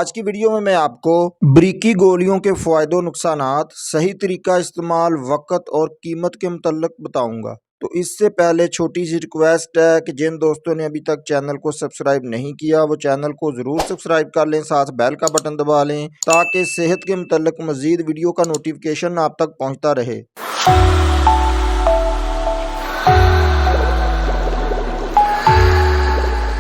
आज की वीडियो में मैं आपको ब्रीकी गोलियों के फायदे नुकसानात, सही तरीका इस्तेमाल, वक़्त और कीमत के मुतल्लिक बताऊंगा। तो इससे पहले छोटी सी रिक्वेस्ट है कि जिन दोस्तों ने अभी तक चैनल को सब्सक्राइब नहीं किया वो चैनल को ज़रूर सब्सक्राइब कर लें, साथ बेल का बटन दबा लें ताकि सेहत के मुतल्लिक मज़ीद वीडियो का नोटिफिकेशन आप तक पहुँचता रहे।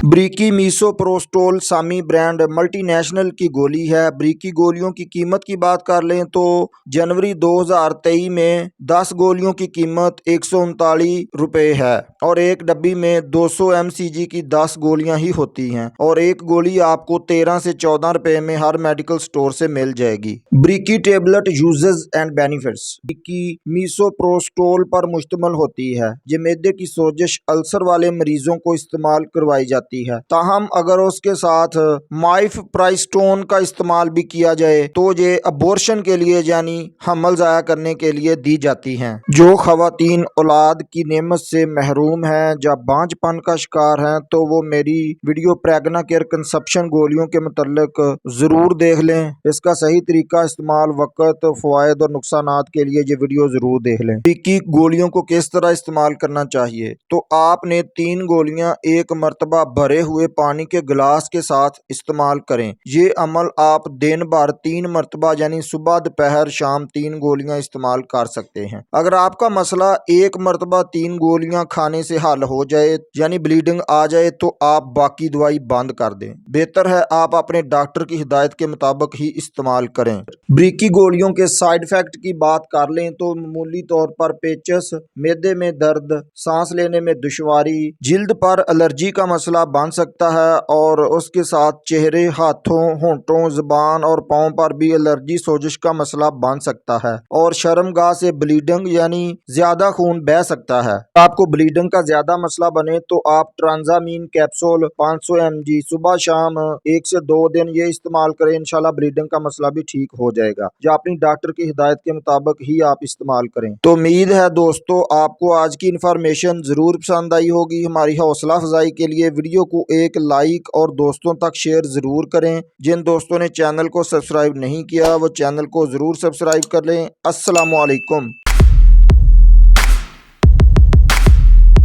ब्रीकी मीसोप्रोस्टोल सामी ब्रांड मल्टीनेशनल की गोली है। ब्रीकी गोलियों की कीमत की बात कर लें तो जनवरी 2023 में 10 गोलियों की कीमत 139 रुपये है और एक डब्बी में 200 mcg की 10 गोलियां ही होती हैं और एक गोली आपको 13 से 14 रुपये में हर मेडिकल स्टोर से मिल जाएगी। ब्रीकी टेबलेट यूजेस एंड बेनिफिट्स। ब्रीकी मीसोप्रोस्टोल पर मुश्तमिल होती है। ये मैदे की सोजिश, अल्सर वाले मरीजों को इस्तेमाल करवाई जाती है। ताहम अगर उसके साथ माइफप्राइस्टोन का इस्तेमाल भी किया जाए तो ये अबॉर्शन के लिए यानी हमल ज़ाया करने के लिए दी जाती हैं। जो खवातीन औलाद की नेमत से महरूम हैं या बांझपन का शिकार हैं तो वो मेरी वीडियो प्रेग्ना केयर कंसेप्शन गोलियों के मुतल्लिक ज़रूर देख लें। इसका सही तरीका इस्तेमाल, वक़्त, फ़वाइद और नुकसानात के लिए ये वीडियो ज़रूर देख लें। ब्रीकी गोलियों को किस तरह इस्तेमाल करना चाहिए तो आपने 3 गोलियां एक मरतबा भरे हुए पानी के गिलास के साथ इस्तेमाल करें। ये अमल आप दिन भर 3 मरतबा यानी सुबह, दोपहर, शाम 3 गोलियां इस्तेमाल कर सकते हैं। अगर आपका मसला एक मरतबा 3 गोलियां खाने से हल हो जाए यानी ब्लीडिंग आ जाए तो आप बाकी दवाई बंद कर दें। बेहतर है आप अपने डॉक्टर की हिदायत के मुताबिक ही इस्तेमाल करें। ब्रीकी गोलियों के साइड इफेक्ट की बात कर लें तो मामूली तौर पर पेचस, मैदे में दर्द, सांस लेने में दुश्वारी, जिल्द पर एलर्जी का मसला बन सकता है और उसके साथ चेहरे, हाथों, होंठों, जुबान और पाँव पर भी एलर्जी, सोजिश का मसला बन सकता है और शर्मगाह से ब्लीडिंग यानी ज्यादा खून बह सकता है। आपको ब्लीडिंग का ज्यादा मसला बने तो आप ट्रांजामीन कैप्सूल 500 mg सुबह शाम 1 से 2 दिन ये इस्तेमाल करें। इंशाल्लाह ब्लीडिंग का मसला भी ठीक हो जाएगा। जो अपनी डॉक्टर की हिदायत के मुताबिक ही आप इस्तेमाल करें। तो उम्मीद है दोस्तों आपको आज की इन्फॉर्मेशन जरूर पसंद आई होगी। हमारी हौसला अफजाई के लिए वीडियो को एक लाइक और दोस्तों तक शेयर ज़रूर करें। जिन दोस्तों ने चैनल को सब्सक्राइब नहीं किया वो चैनल को ज़रूर सब्सक्राइब कर लें। अस्सलामु अलैकुम।